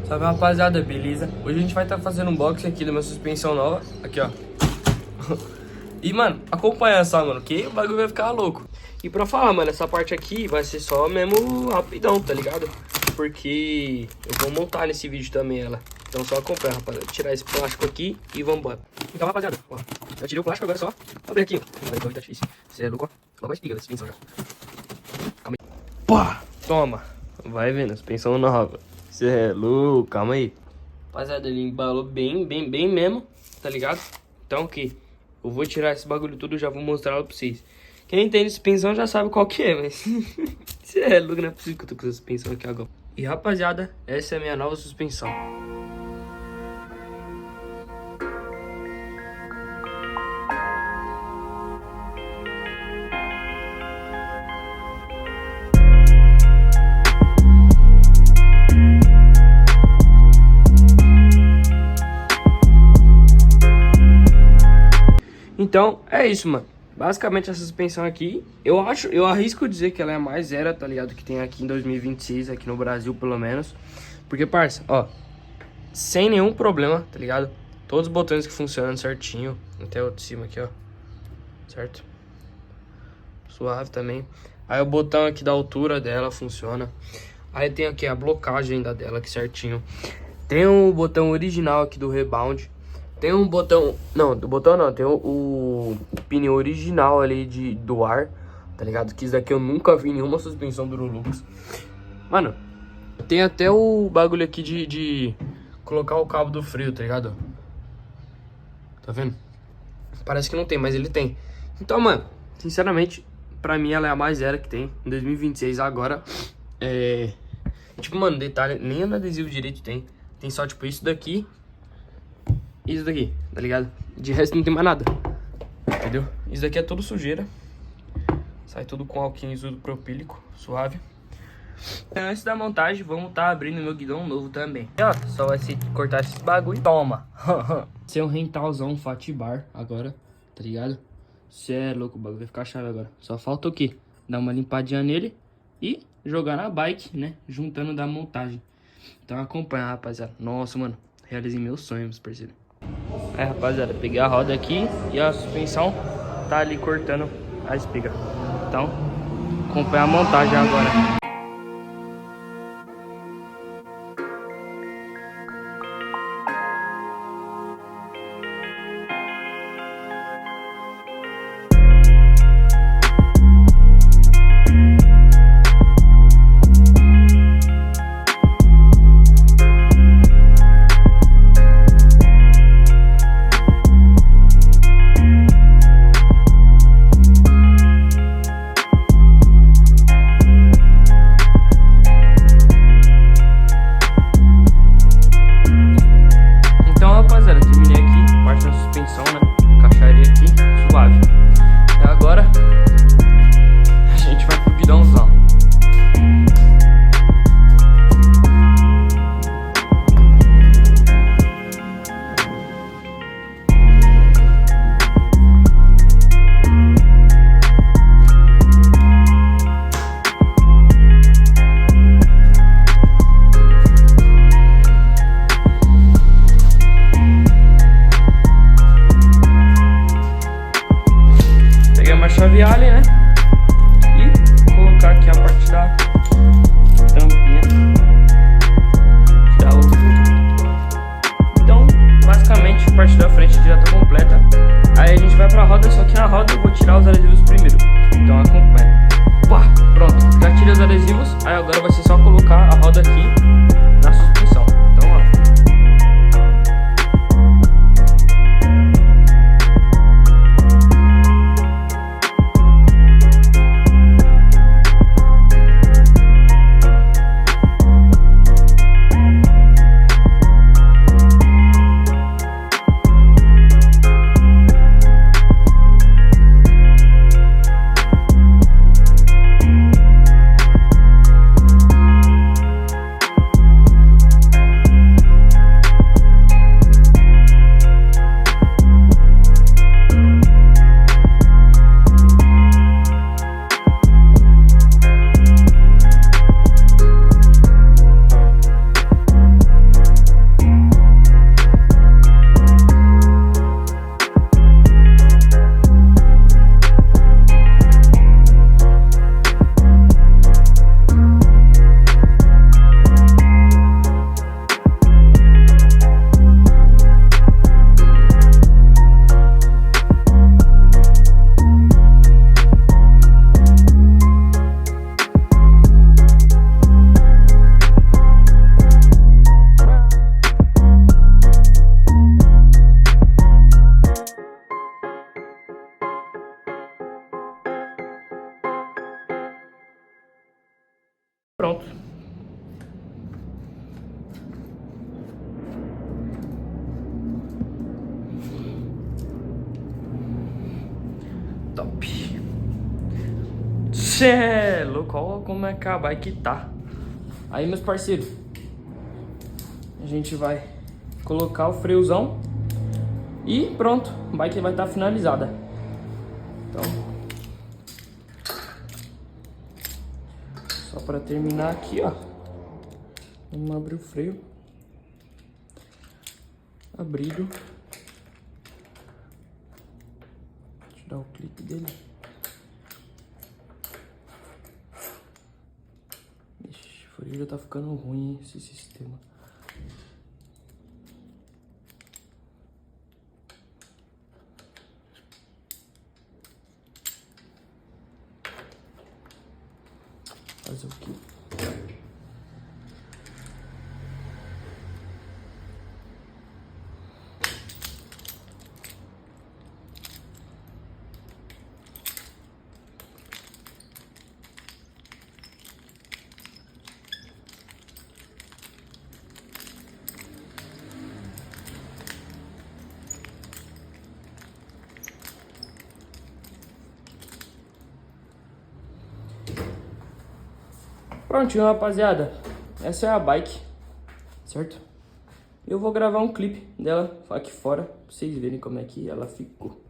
Salve, rapaziada, beleza? Hoje a gente vai estar fazendo um unboxing aqui da minha suspensão nova. Aqui, ó. E, mano, acompanha só, mano, que o bagulho vai ficar louco. E pra falar, mano, essa parte aqui vai ser só mesmo rapidão, tá ligado? Porque eu vou montar nesse vídeo também ela. Então só acompanha, rapaziada. Vou tirar esse plástico aqui e vambora. Então, rapaziada, ó, eu tirei o plástico, agora só abrir aqui, ó. Tá difícil. Você é louco, ó. Logo a espiga da suspensão já. Calma aí. Pá! Toma! Vai vendo, suspensão nova. Você é louco, calma aí. Rapaziada, ele embalou bem mesmo, tá ligado? Então aqui, eu vou tirar esse bagulho tudo e já vou mostrar pra vocês. Quem tem suspensão já sabe qual que é, mas... Você é louco, não é possível que eu tô com essa suspensão aqui agora. E rapaziada, essa é a minha nova suspensão. Então, é isso, mano. Basicamente, essa suspensão aqui, eu arrisco dizer que ela é a mais zero, tá ligado? Que tem aqui em 2026, aqui no Brasil, pelo menos. Porque, parça, ó, sem nenhum problema, tá ligado? Todos os botões que funcionam certinho. Até o de cima aqui, ó. Certo? Suave também. Aí o botão aqui da altura dela funciona. Aí tem aqui a blocagem ainda dela aqui certinho. Tem o botão original aqui do rebound. Tem um botão, não, do botão não, tem o pneu original ali do ar, tá ligado? Que isso daqui eu nunca vi em nenhuma suspensão do Durolux. Mano, tem até o bagulho aqui de colocar o cabo do freio, tá ligado? Tá vendo? Parece que não tem, mas ele tem. Então, mano, sinceramente, pra mim ela é a mais zero que tem em 2026 agora. Tipo, mano, detalhe, nem no adesivo direito tem. Tem só, tipo, isso daqui. Isso daqui, tá ligado? De resto não tem mais nada, entendeu? Isso daqui é tudo sujeira. Sai tudo com álcool isopropílico, suave. Então, antes da montagem, vamos tá abrindo meu guidão novo também. E ó, só vai ser cortar esses bagulho. Toma! Ser um rentalzão, um fatibar agora, tá ligado? Cê é louco, o bagulho vai ficar chave agora. Só falta o quê? Dar uma limpadinha nele e jogar na bike, né? Juntando da montagem. Então acompanha, rapaziada. Nossa, mano, realizei meus sonhos, parceiro. Aí, rapaziada, peguei a roda aqui e a suspensão tá ali cortando a espiga. Então, acompanha a montagem agora. Chave Allen, né? E colocar aqui a parte da tampinha. Então, basicamente, a parte da frente já tá completa. Aí a gente vai pra roda, só que na roda eu vou tirar os adesivos primeiro. Então acompanha. Pá, pronto, já tirei os adesivos. Aí agora vai ser só colocar a roda aqui na suspensão. Então, ó. Tchê, louco, olha como é que a bike tá. Aí, meus parceiros, a gente vai colocar o freiozão e pronto, a bike vai estar finalizada. Então, só para terminar aqui, ó, vamos abrir o freio. Abrido. Deixa eu dar o clique dele. Ixi, o freio já tá ficando ruim esse sistema. Fazer o quê? Prontinho, rapaziada. Essa é a bike, certo? Eu vou gravar um clipe dela aqui fora, pra vocês verem como é que ela ficou.